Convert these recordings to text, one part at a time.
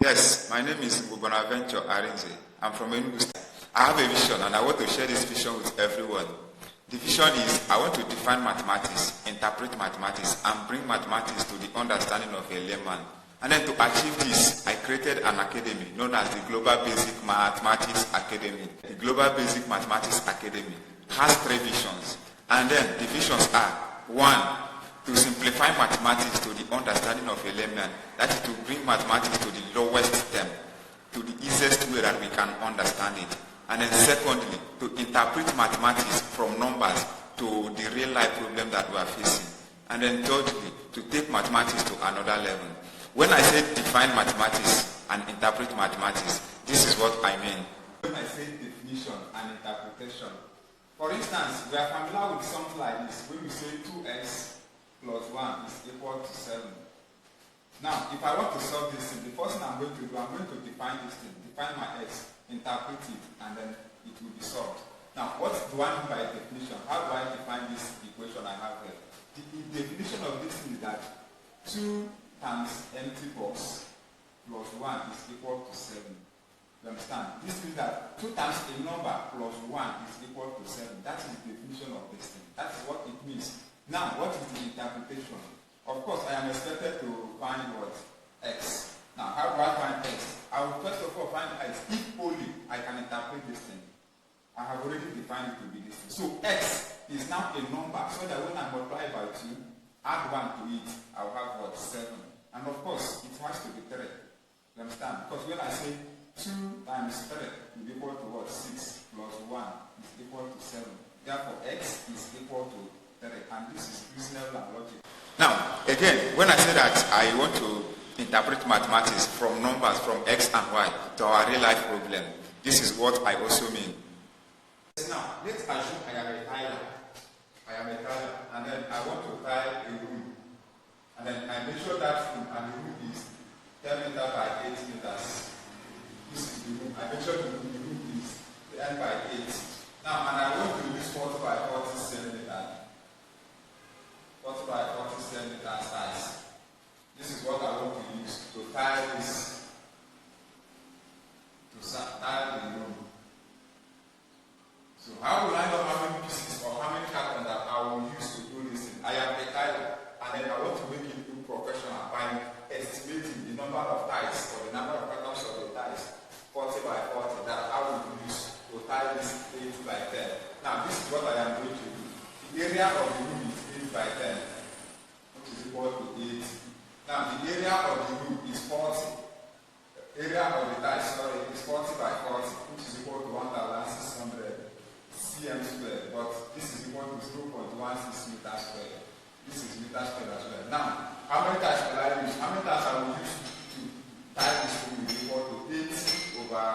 Yes, my name is Bonaventure Arinze. I'm from Enugu State. I have a vision and I want to share this vision with everyone. The vision is I want to define mathematics, interpret mathematics, and bring mathematics to the understanding of a layman. And then to achieve this, I created an academy known as the Global Basic Mathematics Academy. The Global Basic Mathematics Academy has 3 visions. And then the visions are: 1, to simplify mathematics to the understanding of a layman. That is to bring mathematics to the lowest term, to the easiest way that we can understand it. And then secondly, to interpret mathematics from numbers to the real life problem that we are facing. And then thirdly, to take mathematics to another level. When I say define mathematics and interpret mathematics, this is what I mean. When I say definition and interpretation, for instance, we are familiar with something like this. When we say 2x plus 1 is equal to 7. Now, if I want to solve this thing, the first thing I'm going to do, I'm going to define this thing, define my x, interpret it, and then it will be solved. Now, what do I mean by definition? How do I define this equation I have here? The definition of this thing is that 2 times empty box plus 1 is equal to 7. You understand? This means that 2 times a number plus 1 is equal to 7. That is the definition of this thing. That is what it means. Now, what is the interpretation? Of course, I am expected to find what? X. Now, how do I find x? I will first of all find x if only I can interpret this thing. I have already defined it to be this thing. So, x is now a number, so that when I multiply by 2, add 1 to it, I will have what? 7. And of course, it has to be 3. You understand? Because when I say 2 times 3 is equal to what? 6 plus 1 is equal to 7. Therefore, x is equal to 3. And this is reasonable and logical. Now, again, when I say that I want to interpret mathematics from numbers from x and y to our real life problem, this is what I also mean. Now, let's assume I am a tiler. And then I want to tile a room. And then I measure that room, and the room is 10 meters by 8 meters. This is the room. I measure the room is 10 by 8. Now, and I want to use 40 by 40 centimeters. 40 by 40 centimeters size. This is what I want to use to tile this, to tile the room. So how will I know how many pieces or how many cartons that I will use to do this thing? I am a tiler, and then I want to make it look professional by estimating the number of tiles or the number of cartons of the tiles, 40 by 40, that I will use to tile this 8 by 10. Now this is what I am going to do. The area of the room is 8 by 10, which is equal to 8. Now the area of the room is 40. Area of the tiles, is 40 by 40, which is equal to 1,600 cm squared. But this is equal to 0.16 meters squared. This is meter squared as well. Now, how many tiles will I use? How many tiles I will use to tile this room is equal to 8 over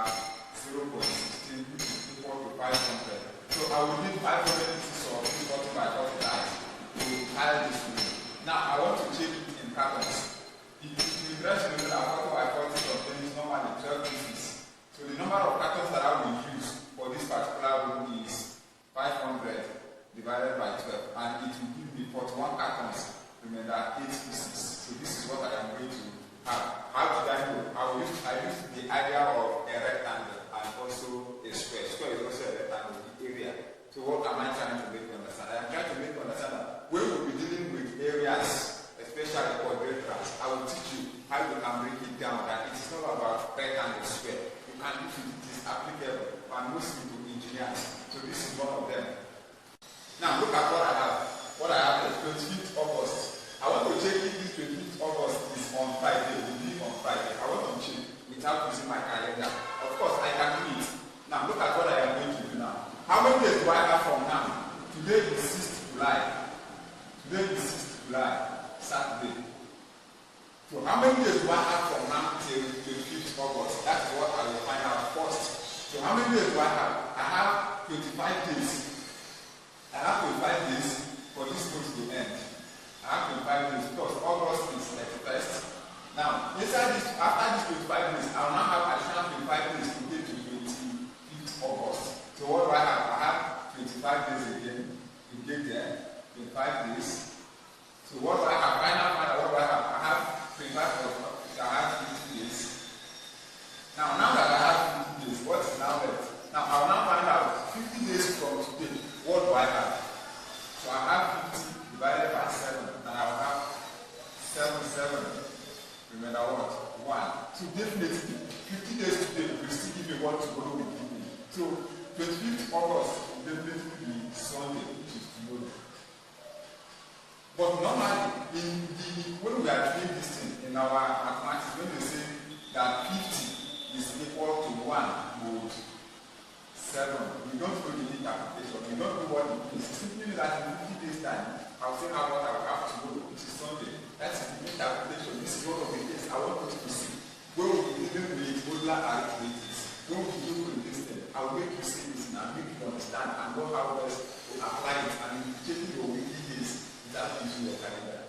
0.16, which is equal to 500. So I will need 500 pieces of 40 by 40 tiles to tile this room. Now I want to change it in cartons. If you interest me that 40 by 40 contains normally 12 pieces. So the number of cartons that I will use for this particular room is 500 divided by 12, and it will give me 41 cartons. Remember, 8 pieces. So this is what I am going to have. How did I know? I use the idea of a rectangle and also a square. Square is also a rectangle, the area. So what am I trying to make you understand? I am trying to make you understand that when we'll be dealing with areas, especially quadrilaterals, I will teach you how you can break it down, that it is not about rectangle square. You can do it, it is applicable, and mostly to engineers. So this is one of them. Now look at what I have. What I have is 25th August. I want to check if this 25th August is on Friday. It will be on Friday. I want to check without using my calendar. Of course, I can do it. Now look at what I am going to do now. How many days do I have from now? Today is 6th July. Today is 6th July, Saturday. So how many days do I have from now till 25th August? That's what I will find out first. So how many days do I have? I have 25 days. I have 25 days for this month to end. I have 25 days because August is 31st. Now, inside this, after this 25 days, I will now have additional 25 days to get to 25th August. So what do I have? I have 25 days again to get there. 25 days. So what do I have? Final, what do I have? I have 25 days. I have 50 days. under what? 1. So definitely 50 days today will still give me what tomorrow will give me. So 25th August will definitely be Sunday, which is tomorrow. But normally when we are doing this thing in our mathematics, when they say that 50 is equal to 1 mod 7, we don't know the interpretation, we don't know what it means. It simply means that in 50 days time, I'll say how what I will have tomorrow, which is Sunday. That's the interpretation. This is one of the things I want us to see. When we dealing with modular arithmetic, when we deal with this thing, I will make you see this and make you understand and know how best to apply it, and in changing your weekly days, that gives you your calendar.